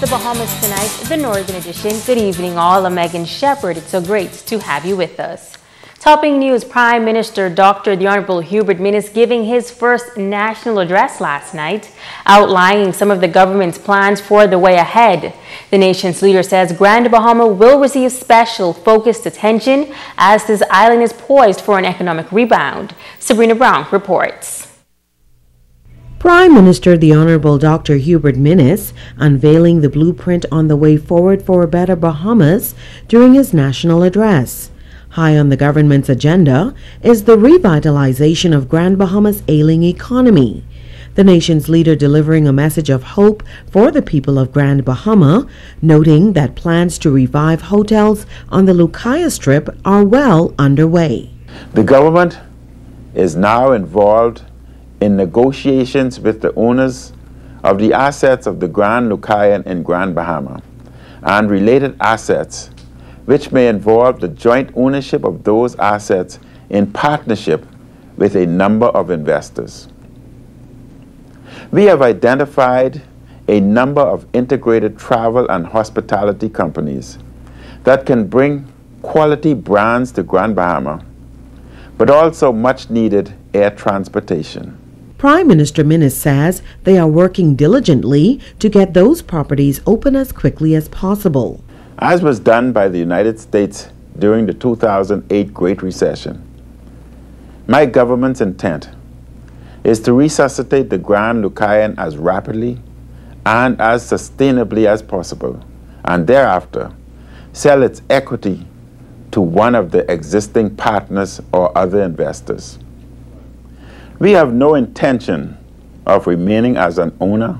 the Bahamas tonight, the Northern Edition. Good evening all, I'm Megan Shepard. It's so great to have you with us. Topping news, Prime Minister Dr. the Honorable Hubert Minnis giving his first national address last night, outlining some of the government's plans for the way ahead. The nation's leader says Grand Bahama will receive special focused attention as this island is poised for an economic rebound. Sabrina Brown reports. Prime Minister the Honorable Dr. Hubert Minnis unveiling the blueprint on the way forward for a better Bahamas during his national address. High on the government's agenda is the revitalization of Grand Bahama's ailing economy. The nation's leader delivering a message of hope for the people of Grand Bahama, noting that plans to revive hotels on the Lucaya Strip are well underway. The government is now involved in negotiations with the owners of the assets of the Grand Lucayan in Grand Bahama and related assets, which may involve the joint ownership of those assets in partnership with a number of investors. We have identified a number of integrated travel and hospitality companies that can bring quality brands to Grand Bahama, but also much needed air transportation. Prime Minister Minnis says they are working diligently to get those properties open as quickly as possible. As was done by the United States during the 2008 Great Recession, my government's intent is to resuscitate the Grand Lucayan as rapidly and as sustainably as possible, and thereafter sell its equity to one of the existing partners or other investors. We have no intention of remaining as an owner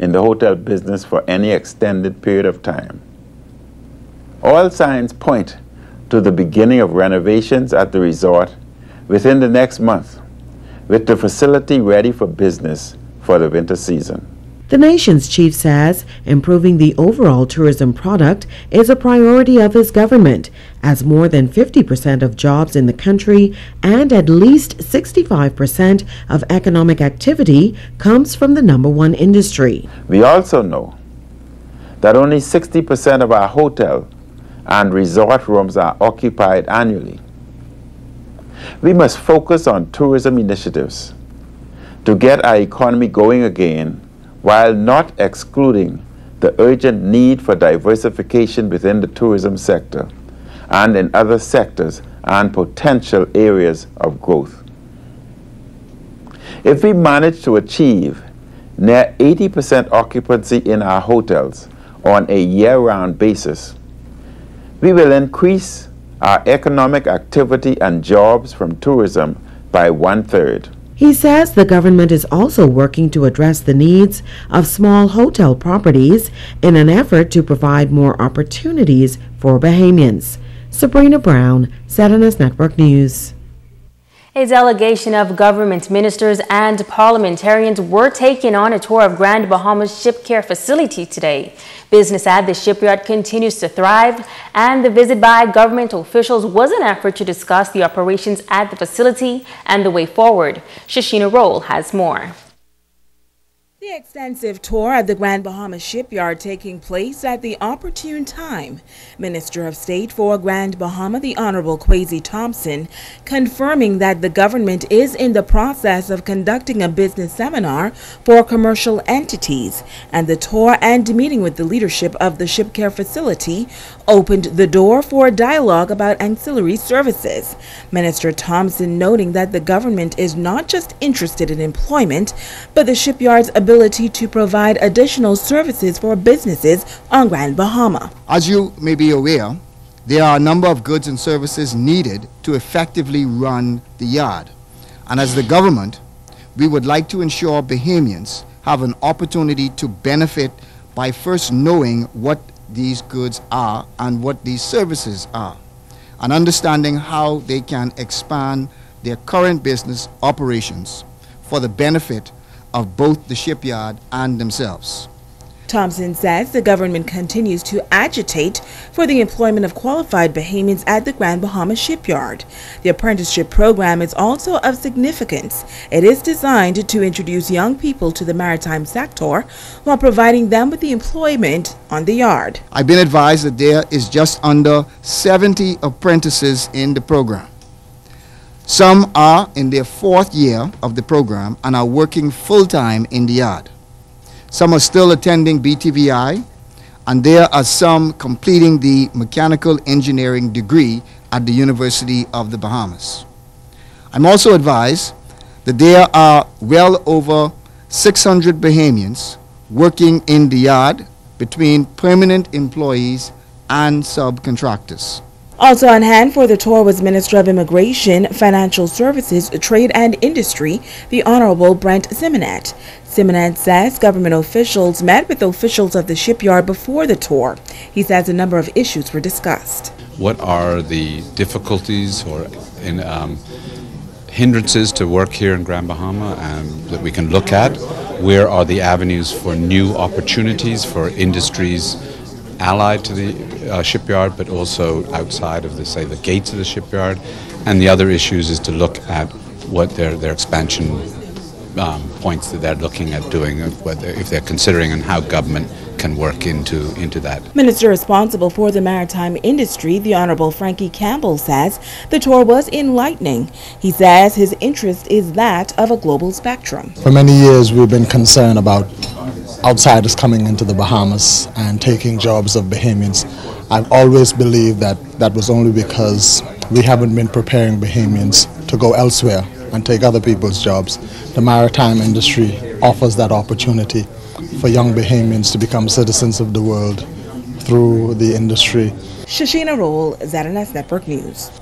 in the hotel business for any extended period of time. All signs point to the beginning of renovations at the resort within the next month, with the facility ready for business for the winter season. The nation's chief says improving the overall tourism product is a priority of his government, as more than 50% of jobs in the country and at least 65% of economic activity comes from the #1 industry. We also know that only 60% of our hotel and resort rooms are occupied annually. We must focus on tourism initiatives to get our economy going again, while not excluding the urgent need for diversification within the tourism sector and in other sectors and potential areas of growth. If we manage to achieve near 80% occupancy in our hotels on a year-round basis, we will increase our economic activity and jobs from tourism by 1/3. He says the government is also working to address the needs of small hotel properties in an effort to provide more opportunities for Bahamians. Sabrina Brown, ZNS Network News. A delegation of government ministers and parliamentarians were taken on a tour of Grand Bahama's ship care facility today. Business at the shipyard continues to thrive, and the visit by government officials was an effort to discuss the operations at the facility and the way forward. Shashina Roll has more. The extensive tour at the Grand Bahama shipyard taking place at the opportune time. Minister of State for Grand Bahama, the Honorable Kwesi Thompson, confirming that the government is in the process of conducting a business seminar for commercial entities, and the tour and meeting with the leadership of the ship care facility opened the door for a dialogue about ancillary services. Minister Thompson noting that the government is not just interested in employment, but the shipyard's ability to provide additional services for businesses on Grand Bahama. As you may be aware, there are a number of goods and services needed to effectively run the yard. And as the government, we would like to ensure Bahamians have an opportunity to benefit by first knowing what these goods are and what these services are, and understanding how they can expand their current business operations for the benefit of both the shipyard and themselves. Thompson says the government continues to agitate for the employment of qualified Bahamians at the Grand Bahamas shipyard. The apprenticeship program is also of significance. It is designed to introduce young people to the maritime sector while providing them with the employment on the yard. I've been advised that there is just under 70 apprentices in the program. Some are in their 4th year of the program and are working full-time in the yard. Some are still attending BTVI, and there are some completing the mechanical engineering degree at the University of the Bahamas. I'm also advised that there are well over 600 Bahamians working in the yard between permanent employees and subcontractors. Also on hand for the tour was Minister of Immigration, Financial Services, Trade and Industry, the Honorable Brent Simonet. Simonet says government officials met with officials of the shipyard before the tour. He says a number of issues were discussed. What are the difficulties or hindrances to work here in Grand Bahama that we can look at? Where are the avenues for new opportunities for industries allied to the shipyard, but also outside of the gates of the shipyard? And the other issues is to look at what their expansion points that they're looking at doing, whether if they're considering, and how government can work into that. Minister responsible for the maritime industry, the Honorable Frankie Campbell, says the tour was enlightening. He says his interest is that of a global spectrum. For many years we've been concerned about outsiders coming into the Bahamas and taking jobs of Bahamians. I've always believed that that was only because we haven't been preparing Bahamians to go elsewhere and take other people's jobs. The maritime industry offers that opportunity for young Bahamians to become citizens of the world through the industry. Shashina Roll, ZNS Network News.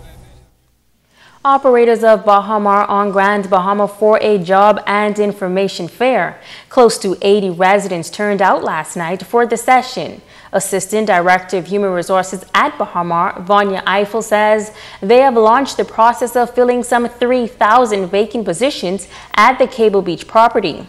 Operators of Bahamar on Grand Bahama for a job and information fair. Close to 80 residents turned out last night for the session. Assistant Director of Human Resources at Bahamar, Vanya Eiffel, says they have launched the process of filling some 3,000 vacant positions at the Cable Beach property.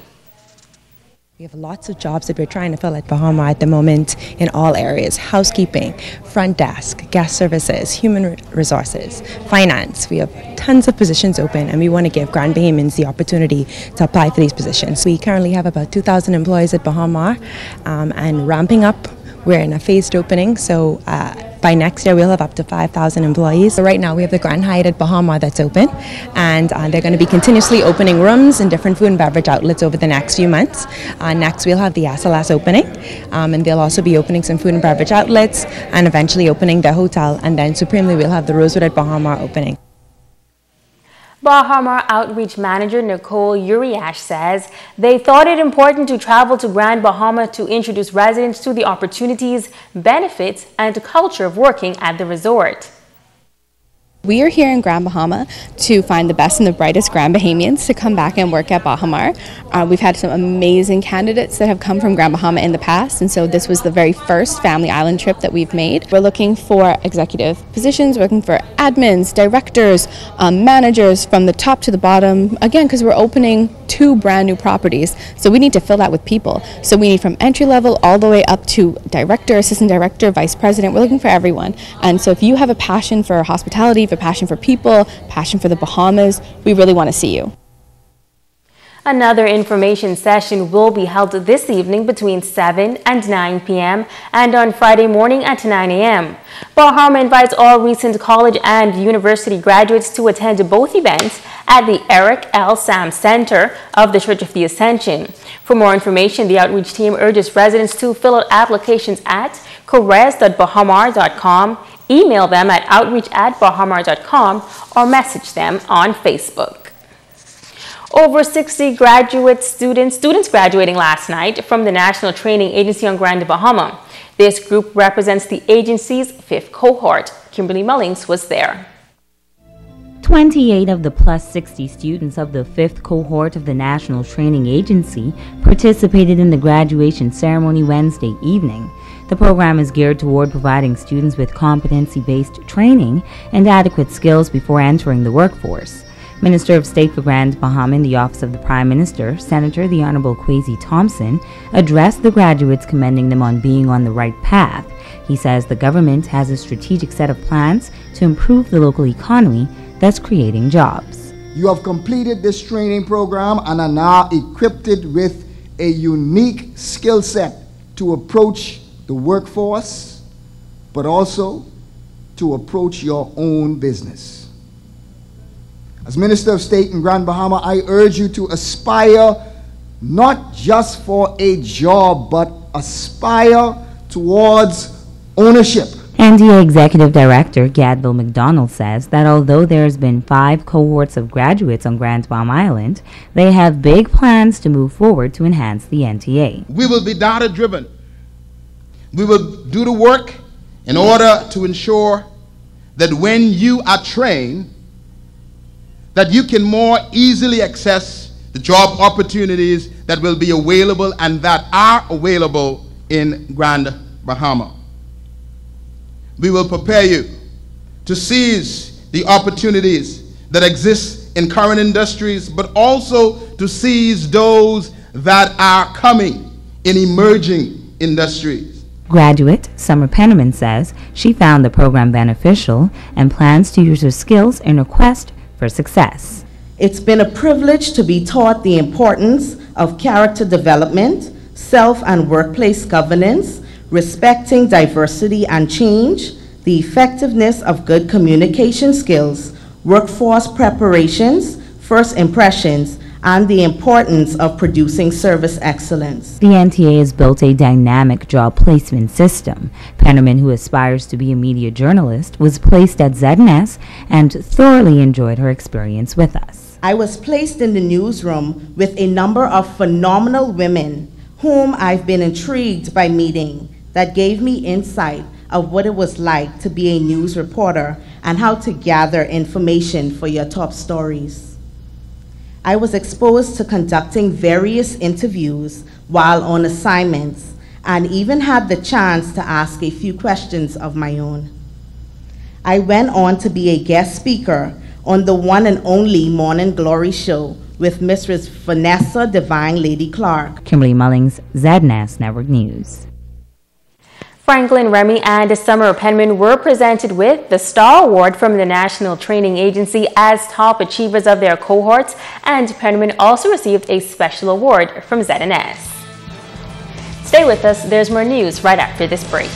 We have lots of jobs that we're trying to fill at Bahamar at the moment in all areas: housekeeping, front desk, guest services, human resources, finance. We have tons of positions open, and we want to give Grand Bahamians the opportunity to apply for these positions. We currently have about 2,000 employees at Bahamar and ramping up. We're in a phased opening, so by next year we'll have up to 5,000 employees. So right now we have the Grand Hyatt at Bahamar that's open, and they're going to be continuously opening rooms in different food and beverage outlets over the next few months. Next we'll have the SLS opening, and they'll also be opening some food and beverage outlets and eventually opening their hotel, and then supremely we'll have the Rosewood at Bahamar opening. Bahamar Outreach Manager Nicole Uriash says they thought it important to travel to Grand Bahama to introduce residents to the opportunities, benefits, and culture of working at the resort. We are here in Grand Bahama to find the best and the brightest Grand Bahamians to come back and work at Bahamar. We've had some amazing candidates that have come from Grand Bahama in the past, and so this was the very first family island trip that we've made. We're looking for executive positions, we're looking for admins, directors, managers from the top to the bottom, again because we're opening 2 brand new properties, so we need to fill that with people. So we need from entry level all the way up to director, assistant director, vice president. We're looking for everyone, and so if you have a passion for hospitality, a passion for people, passion for the Bahamas, we really want to see you. Another information session will be held this evening between 7 and 9 p.m. and on Friday morning at 9 a.m. Bahama invites all recent college and university graduates to attend both events at the Eric L. Sam Center of the Church of the Ascension. For more information, the outreach team urges residents to fill out applications at corres.bahamar.com, email them at outreach@bahamar.com, or message them on Facebook. Over 60 students graduating last night from the National Training Agency on Grand Bahama. This group represents the agency's 5th cohort. Kimberly Mullings was there. 28 of the plus 60 students of the 5th cohort of the National Training Agency participated in the graduation ceremony Wednesday evening. The program is geared toward providing students with competency-based training and adequate skills before entering the workforce. Minister of State for Grand Bahama in the Office of the Prime Minister, Senator the Honorable Kwesi Thompson, addressed the graduates, commending them on being on the right path. He says the government has a strategic set of plans to improve the local economy that's creating jobs. You have completed this training program and are now equipped with a unique skill set to approach the workforce, but also to approach your own business. As Minister of State in Grand Bahama, I urge you to aspire not just for a job, but aspire towards ownership. NDA Executive Director Gadville McDonald says that although there has been 5 cohorts of graduates on Grand Bahama Island, they have big plans to move forward to enhance the NTA. We will be data-driven. We will do the work in order to ensure that when you are trained, that you can more easily access the job opportunities that will be available and that are available in Grand Bahama. We will prepare you to seize the opportunities that exist in current industries, but also to seize those that are coming in emerging industries. Graduate Summer Penniman says she found the program beneficial and plans to use her skills in her quest for success. It's been a privilege to be taught the importance of character development, self and workplace governance, respecting diversity and change, the effectiveness of good communication skills, workforce preparations, first impressions, and the importance of producing service excellence. The NTA has built a dynamic job placement system. Penniman, who aspires to be a media journalist, was placed at ZNS and thoroughly enjoyed her experience with us. I was placed in the newsroom with a number of phenomenal women whom I've been intrigued by meeting, that gave me insight of what it was like to be a news reporter and how to gather information for your top stories. I was exposed to conducting various interviews while on assignments and even had the chance to ask a few questions of my own. I went on to be a guest speaker on the one and only Morning Glory show with Mrs. Vanessa Divine Lady Clark. Kimberly Mullings, ZNAS Network News. Franklin Remy and Summer Penman were presented with the Star Award from the National Training Agency as top achievers of their cohorts, and Penman also received a special award from ZNS. Stay with us, there's more news right after this break.